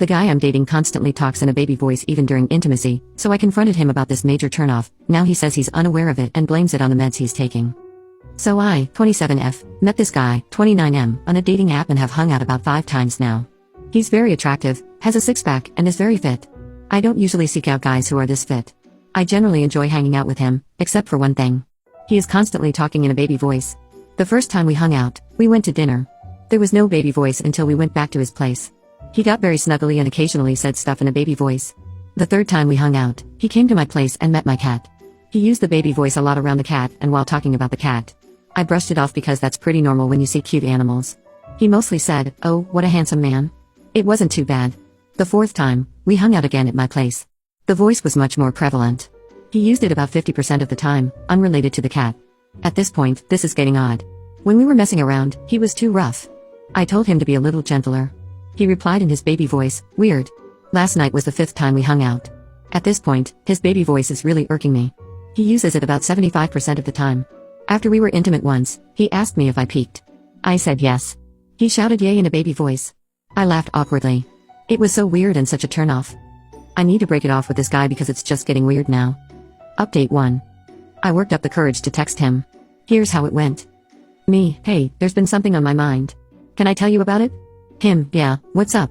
The guy I'm dating constantly talks in a baby voice even during intimacy, so I confronted him about this major turnoff. Now he says he's unaware of it and blames it on the meds he's taking. So I, 27F, met this guy, 29M, on a dating app and have hung out about 5 times now. He's very attractive, has a six-pack, and is very fit. I don't usually seek out guys who are this fit. I generally enjoy hanging out with him, except for one thing. He is constantly talking in a baby voice. The first time we hung out, we went to dinner. There was no baby voice until we went back to his place. He got very snuggly and occasionally said stuff in a baby voice. The third time we hung out, he came to my place and met my cat. He used the baby voice a lot around the cat and while talking about the cat. I brushed it off because that's pretty normal when you see cute animals. He mostly said, "Oh, what a handsome man." It wasn't too bad. The fourth time, we hung out again at my place. The voice was much more prevalent. He used it about 50% of the time, unrelated to the cat. At this point, this is getting odd. When we were messing around, he was too rough. I told him to be a little gentler. He replied in his baby voice, "Weird." Last night was the 5th time we hung out. At this point, his baby voice is really irking me. He uses it about 75% of the time. After we were intimate once, he asked me if I peeked. I said yes. He shouted yay in a baby voice. I laughed awkwardly. It was so weird and such a turnoff. I need to break it off with this guy because it's just getting weird now. Update 1. I worked up the courage to text him. Here's how it went. Me, "Hey, there's been something on my mind. Can I tell you about it?" Him, "Yeah, what's up?"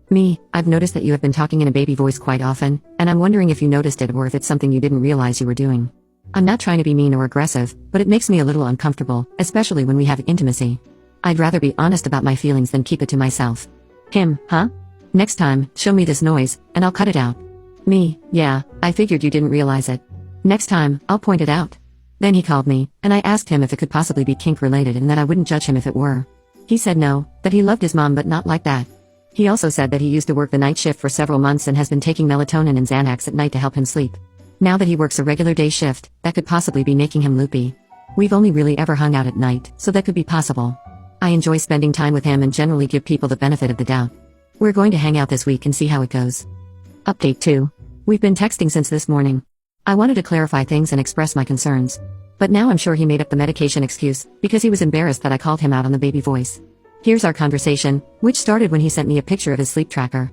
Me, "I've noticed that you have been talking in a baby voice quite often, and I'm wondering if you noticed it or if it's something you didn't realize you were doing. I'm not trying to be mean or aggressive, but it makes me a little uncomfortable, especially when we have intimacy. I'd rather be honest about my feelings than keep it to myself." Him, "Huh? Next time, show me this noise, and I'll cut it out." Me, "Yeah, I figured you didn't realize it. Next time, I'll point it out." Then he called me, and I asked him if it could possibly be kink-related and that I wouldn't judge him if it were. He said no, that he loved his mom but not like that. He also said that he used to work the night shift for several months and has been taking melatonin and Xanax at night to help him sleep. Now that he works a regular day shift, that could possibly be making him loopy. We've only really ever hung out at night, so that could be possible. I enjoy spending time with him and generally give people the benefit of the doubt. We're going to hang out this week and see how it goes. Update 2. We've been texting since this morning. I wanted to clarify things and express my concerns. But now I'm sure he made up the medication excuse, because he was embarrassed that I called him out on the baby voice. Here's our conversation, which started when he sent me a picture of his sleep tracker.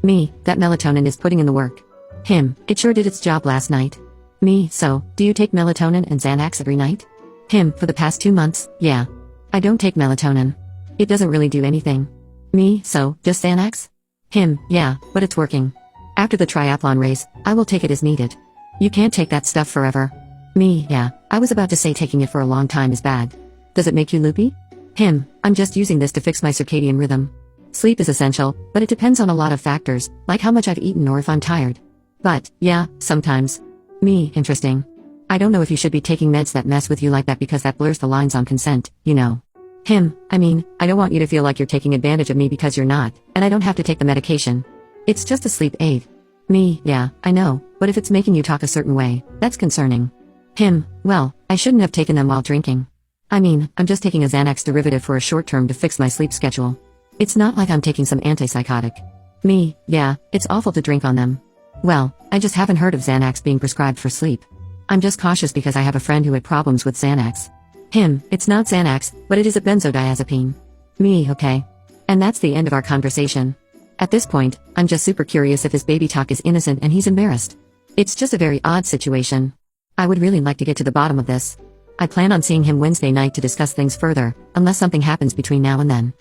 Me, "That melatonin is putting in the work." Him, "It sure did its job last night." Me, "So, do you take melatonin and Xanax every night?" Him, "For the past 2 months, yeah. I don't take melatonin. It doesn't really do anything." Me, "So, just Xanax?" Him, "Yeah, but it's working. After the triathlon race, I will take it as needed. You can't take that stuff forever." Me, "Yeah, I was about to say taking it for a long time is bad. Does it make you loopy?" Him, "I'm just using this to fix my circadian rhythm. Sleep is essential, but it depends on a lot of factors, like how much I've eaten or if I'm tired. But, yeah, sometimes." Me, "Interesting. I don't know if you should be taking meds that mess with you like that because that blurs the lines on consent, you know." Him, "I mean, I don't want you to feel like you're taking advantage of me because you're not, and I don't have to take the medication. It's just a sleep aid." Me, "Yeah, I know, but if it's making you talk a certain way, that's concerning." Him, "Well, I shouldn't have taken them while drinking. I mean, I'm just taking a Xanax derivative for a short term to fix my sleep schedule. It's not like I'm taking some antipsychotic." Me, "Yeah, it's awful to drink on them." Well, I just haven't heard of Xanax being prescribed for sleep. I'm just cautious because I have a friend who had problems with Xanax. Him, "It's not Xanax, but it is a benzodiazepine." Me, "Okay." And that's the end of our conversation. At this point, I'm just super curious if his baby talk is innocent and he's embarrassed. It's just a very odd situation. I would really like to get to the bottom of this. I plan on seeing him Wednesday night to discuss things further, unless something happens between now and then.